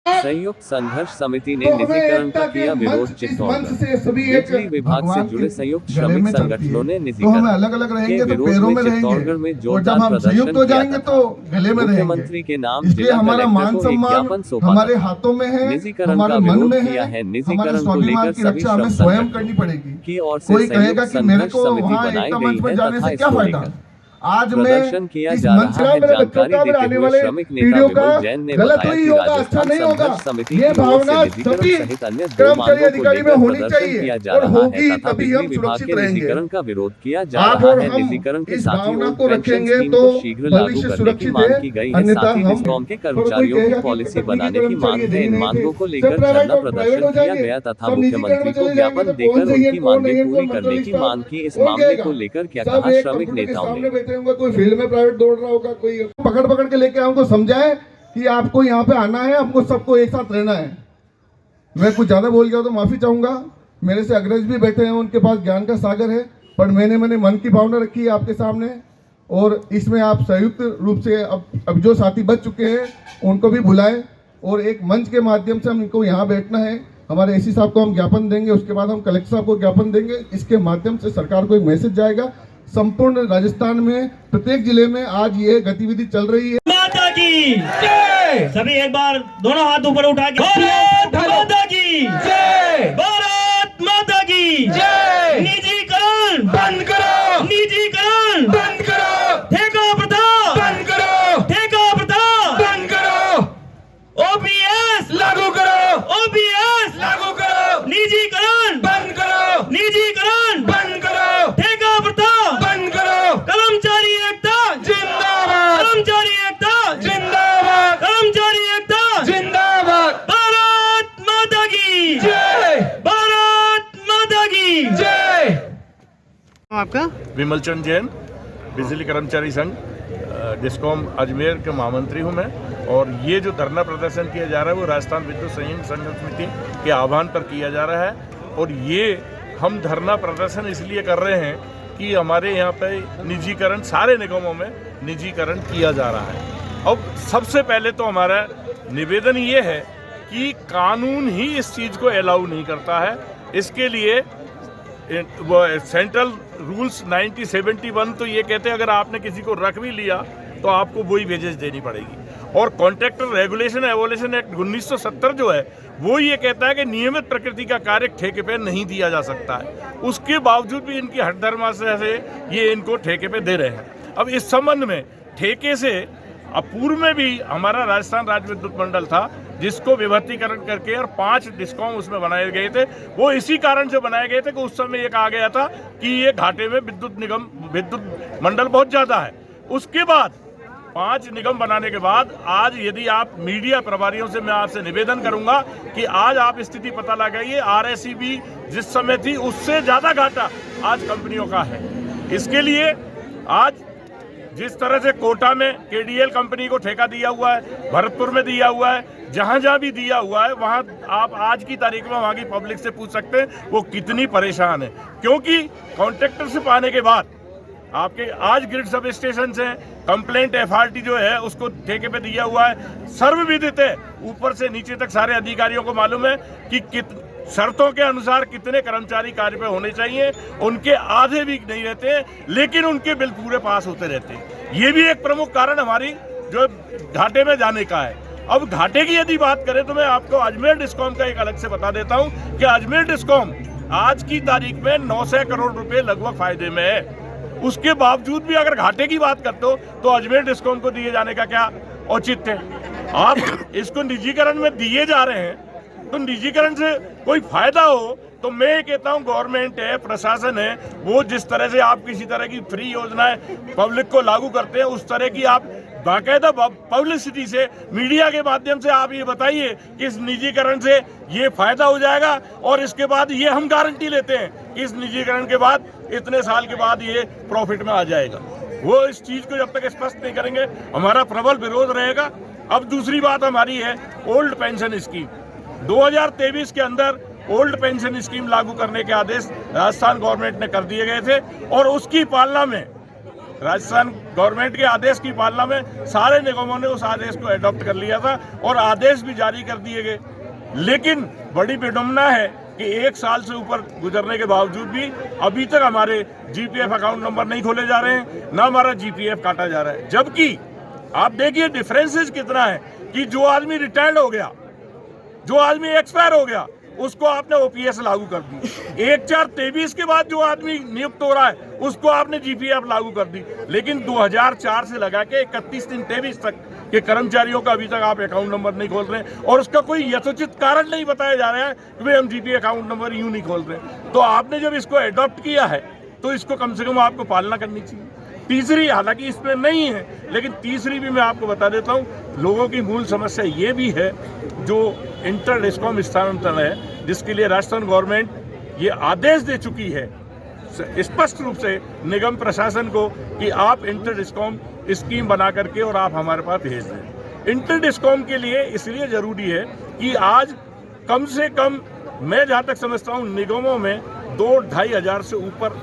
संयुक्त संघर्ष समिति ने निजीकरण का किया विरोध। चित्तौड़गढ़ बिजली विभाग से जुड़े संयुक्त श्रमिक संगठनों ने निजीकरण के विरोध में चित्तौड़गढ़ में जोरदार प्रदर्शन किया था। मुख्यमंत्री के नाम जिला कलेक्टर को एक ज्ञापन सौंपा था। निजीकरण का विरोध किया है। निजीकरण को लेकर सभी श्रम संगठनों की ओर से संयुक्त संघर्ष समिति बनाई गई है तथा इसको लेकर प्रदर्शन किया जा रहा है। जानकारी देते हुए श्रमिक नेता विमल जैन ने बताया कि राजस्थान संघर्ष समिति की ओर से निजीकरण सहित अन्य दो मांगों को लेकर प्रदर्शन किया जा रहा है तथा बिजली विभाग के निजीकरण का विरोध किया जा रहा है। निजीकरण के साथ ही ओल्ड पेंशन स्कीम को शीघ्र लागू करने की मांग की गई है। साथ ही डिस्कॉम के कर्मचारियों की पॉलिसी बनाने की मांग है। इन मांगों को लेकर धरना प्रदर्शन किया गया तथा मुख्यमंत्री को ज्ञापन देकर उनकी मांगें पूरी करने की मांग की। इस मामले को लेकर क्या कहा श्रमिक नेताओं ने? कोई फील्ड में प्राइवेट दौड़ रहा होगा, कोई पकड़ के लेके हमको समझाए कि आपको यहाँ पे आना है, आपको सबको एक साथ रहना है। मैं कुछ ज्यादा बोल गया तो माफी चाहूंगा। मेरे से अग्रज भी बैठे हैं, उनके पास ज्ञान का सागर है, पर मैंने मन की भावना रखी है आपके सामने। और इसमें आप संयुक्त रूप से अब जो साथी बच चुके हैं उनको भी बुलाएं और एक मंच के माध्यम से हम इनको यहाँ बैठना है। हमारे एसी साहब को हम ज्ञापन देंगे, उसके बाद हम कलेक्टर साहब को ज्ञापन देंगे। इसके माध्यम से सरकार को एक मैसेज जाएगा। संपूर्ण राजस्थान में प्रत्येक जिले में आज ये गतिविधि चल रही है। माता की जय। सभी एक बार दोनों हाथ ऊपर उठा के भारत माता की जय, भारत माता की जय। निजीकरण बंद करो, निजीकरण बंद करो, ठेका प्रथा बंद करो, ठेका प्रथा बंद करो, ओपीएस लागू करो, ओपीएस लागू करो, निजीकरण बंद करो, निजीकरण बंद करो, ठेका प्रथा बंद करो, कर्मचारी एकता जिंदाबाद, कर्मचारी एकता जिंदाबाद, कर्मचारी एकता जिंदाबाद। भारत माता की जय, भारत माता की जय। आपका विमल चंद जैन, बिजली कर्मचारी संघ डिस्कॉम अजमेर के महामंत्री हूँ मैं। और ये जो धरना प्रदर्शन किया जा रहा है वो राजस्थान विद्युत संयुक्त संघर्ष समिति के आह्वान पर किया जा रहा है। और ये हम धरना प्रदर्शन इसलिए कर रहे हैं कि हमारे यहाँ पे निजीकरण, सारे निगमों में निजीकरण किया जा रहा है। अब सबसे पहले तो हमारा निवेदन ये है कि कानून ही इस चीज़ को अलाउ नहीं करता है। इसके लिए वो सेंट्रल रूल्स 1971 तो ये कहते हैं अगर आपने किसी को रख भी लिया तो आपको वही वेजेस देनी पड़ेगी। और कॉन्ट्रैक्टर रेगुलेशन एवोल्यूशन एक्ट 1970 जो है वो ये कहता है कि नियमित प्रकृति का कार्य ठेके पे नहीं दिया जा सकता है। उसके बावजूद भी इनकी हठधर्मा से ये इनको ठेके पे दे रहे हैं। अब इस संबंध में ठेके से पूर्व में भी हमारा राजस्थान राज्य विद्युत मंडल था जिसको विभक्तीकरण करके और 5 डिस्कॉम उसमें बनाए गए थे। वो इसी कारण से बनाए गए थे कि उस समय ये कहा गया था कि ये घाटे में विद्युत मंडल बहुत ज़्यादा है। उसके बाद 5 निगम बनाने के बाद आज यदि आप मीडिया प्रभारियों से मैं आपसे निवेदन करूंगा कि आज आप स्थिति पता लगाइए, RSEB जिस समय थी उससे ज़्यादा घाटा आज कंपनियों का है। इसके लिए आज जिस तरह से कोटा में KDL कंपनी को ठेका दिया हुआ है, भरतपुर में दिया हुआ है, जहाँ भी दिया हुआ है वहाँ आप आज की तारीख में वहाँ की पब्लिक से पूछ सकते हैं वो कितनी परेशान है। क्योंकि कॉन्ट्रैक्टरशिप आने के बाद आपके आज ग्रिड सब स्टेशन से कंप्लेंट FRT जो है उसको ठेके पे दिया हुआ है। सर्वविदित है, ऊपर से नीचे तक सारे अधिकारियों को मालूम है कि शर्तों के अनुसार कितने कर्मचारी कार्य पे होने चाहिए। उनके आधे भी नहीं रहते लेकिन उनके बिल पूरे पास होते रहते हैं। ये भी एक प्रमुख कारण हमारी जो घाटे में जाने का है। अब घाटे की यदि बात करें तो मैं आपको अजमेर डिस्कॉम का एक अलग से बता देता हूँ कि अजमेर डिस्कॉम आज की तारीख में 900 करोड़ रुपए लगभग फायदे में है। उसके बावजूद भी अगर घाटे की बात करते हो तो अजमेर डिस्कॉम को दिए जाने का क्या औचित्य है? आप इसको निजीकरण में दिए जा रहे हैं तो निजीकरण से कोई फायदा हो तो मैं कहता हूँ गवर्नमेंट है, प्रशासन है, वो जिस तरह से आप किसी तरह की फ्री योजनाएं पब्लिक को लागू करते हैं उस तरह की आप बाकायदा पब्लिसिटी से मीडिया के माध्यम से आप ये बताइए कि इस निजीकरण से ये फायदा हो जाएगा। और इसके बाद ये हम गारंटी लेते हैं कि इस निजीकरण के बाद इतने साल के बाद ये प्रॉफिट में आ जाएगा। वो इस चीज को जब तक स्पष्ट नहीं करेंगे हमारा प्रबल विरोध रहेगा। अब दूसरी बात हमारी है ओल्ड पेंशन स्कीम। 2023 के अंदर ओल्ड पेंशन स्कीम लागू करने के आदेश राजस्थान गवर्नमेंट ने कर दिए गए थे और उसकी पालना में राजस्थान गवर्नमेंट के आदेश की पालना में सारे निगमों ने उस आदेश को अडॉप्ट कर लिया था और आदेश भी जारी कर दिए गए। लेकिन बड़ी विडंबना है कि 1 साल से ऊपर गुजरने के बावजूद भी अभी तक हमारे जीपीएफ अकाउंट नंबर नहीं खोले जा रहे हैं, ना हमारा जीपीएफ काटा जा रहा है। जबकि आप देखिए डिफरेंसेस कितना है कि जो आदमी रिटायर्ड हो गया, जो आदमी एक्सपायर हो गया, उसको आपने ओपीएस लागू कर दी। 1/4/23 के बाद जो आदमी नियुक्त हो रहा है उसको आपने जीपीएफ लागू कर दी। लेकिन 2004 से लगा के 31/3/23 तक के कर्मचारियों का अभी तक आप अकाउंट नंबर नहीं खोल रहे हैं और उसका कोई यथोचित कारण नहीं बताया जा रहा है कि भाई हम जीपीएफ अकाउंट नंबर यूं नहीं खोल रहे। तो आपने जब इसको अडॉप्ट किया है तो इसको कम से कम आपको पालना करनी चाहिए। तीसरी, हालांकि इसमें नहीं है, लेकिन तीसरी भी मैं आपको बता देता हूं, लोगों की मूल समस्या ये भी है जो इंटर डिस्कॉम स्थानांतरण है, जिसके लिए राजस्थान गवर्नमेंट ये आदेश दे चुकी है स्पष्ट रूप से निगम प्रशासन को कि आप इंटर डिस्कॉम स्कीम बना करके और आप हमारे पास भेज दें। इंटर डिस्कॉम के लिए इसलिए जरूरी है कि आज कम से कम मैं जहाँ तक समझता हूँ निगमों में 2-2.5 हज़ार से ऊपर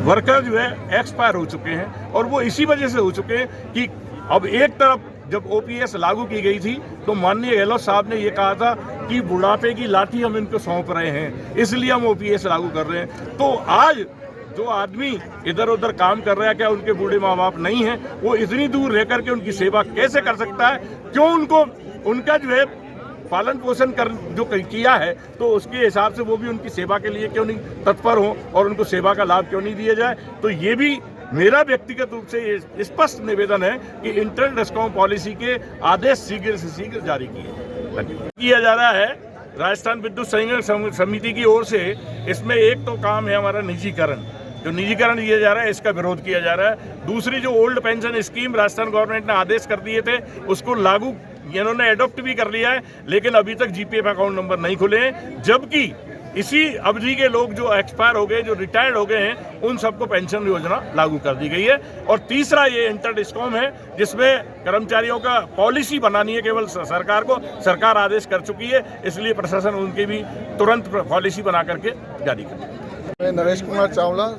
वर्कर जो है एक्सपायर हो चुके हैं और वो इसी वजह से हो चुके हैं कि अब एक तरफ जब ओपीएस लागू की गई थी तो माननीय गहलोत साहब ने ये कहा था कि बुढ़ापे की लाठी हम इनको सौंप रहे हैं, इसलिए हम ओपीएस लागू कर रहे हैं। तो आज जो आदमी इधर उधर काम कर रहा है, क्या उनके बूढ़े माँ बाप नहीं हैं? वो इतनी दूर रह करके उनकी सेवा कैसे कर सकता है? क्यों उनको उनका जो है पालन पोषण कर जो किया है तो उसके हिसाब से वो भी उनकी सेवा के लिए क्यों नहीं तत्पर हो और उनको सेवा का लाभ क्यों नहीं दिया जाए? तो ये भी मेरा व्यक्तिगत रूप से ये स्पष्ट निवेदन है कि इंटर डिस्कॉम पॉलिसी के आदेश शीघ्र से शीघ्र जारी किया जा रहा है। राजस्थान विद्युत संघर्ष समिति की ओर से इसमें एक तो काम है हमारा निजीकरण, जो निजीकरण किया जा रहा है इसका विरोध किया जा रहा है। दूसरी जो old pension scheme Rajasthan government ने आदेश कर दिए थे उसको लागू इन्होंने एडॉप्ट भी कर लिया है, लेकिन अभी तक जीपीएफ अकाउंट नंबर नहीं खुले हैं। जबकि इसी अवधि के लोग जो एक्सपायर हो गए, जो रिटायर्ड हो गए हैं, उन सबको पेंशन योजना लागू कर दी गई है। और तीसरा ये इंटर डिस्कॉम है जिसमें कर्मचारियों का पॉलिसी बनानी है केवल सरकार को, सरकार आदेश कर चुकी है, इसलिए प्रशासन उनकी भी तुरंत पॉलिसी बना करके जारी करे। मैं नरेश कुमार चावला,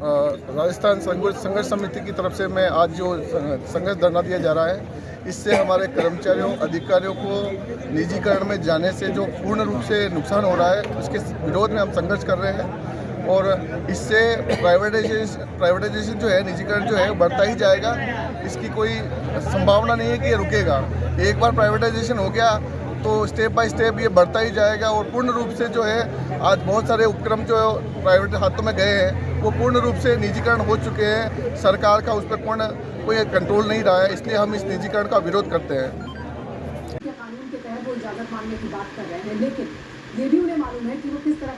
राजस्थान संघर्ष समिति की तरफ से मैं आज जो संघर्ष धरना दिया जा रहा है, इससे हमारे कर्मचारियों अधिकारियों को निजीकरण में जाने से जो पूर्ण रूप से नुकसान हो रहा है उसके विरोध में हम संघर्ष कर रहे हैं। और इससे प्राइवेटाइजेशन जो है, निजीकरण जो है बढ़ता ही जाएगा, इसकी कोई संभावना नहीं है कि ये रुकेगा। एक बार प्राइवेटाइजेशन हो गया तो स्टेप बाय स्टेप ये बढ़ता ही जाएगा और पूर्ण रूप से जो है आज बहुत सारे उपक्रम जो प्राइवेट हाथों में गए हैं वो पूर्ण रूप से निजीकरण हो चुके हैं। सरकार का उस पर पूर्ण कोई कंट्रोल नहीं रहा है, इसलिए हम इस निजीकरण का विरोध करते हैं। कानून के तहत वो इजाजत मांगने की बात कर रहे हैं, लेकिन ये भी उन्हें मालूम है कि वो किस तरह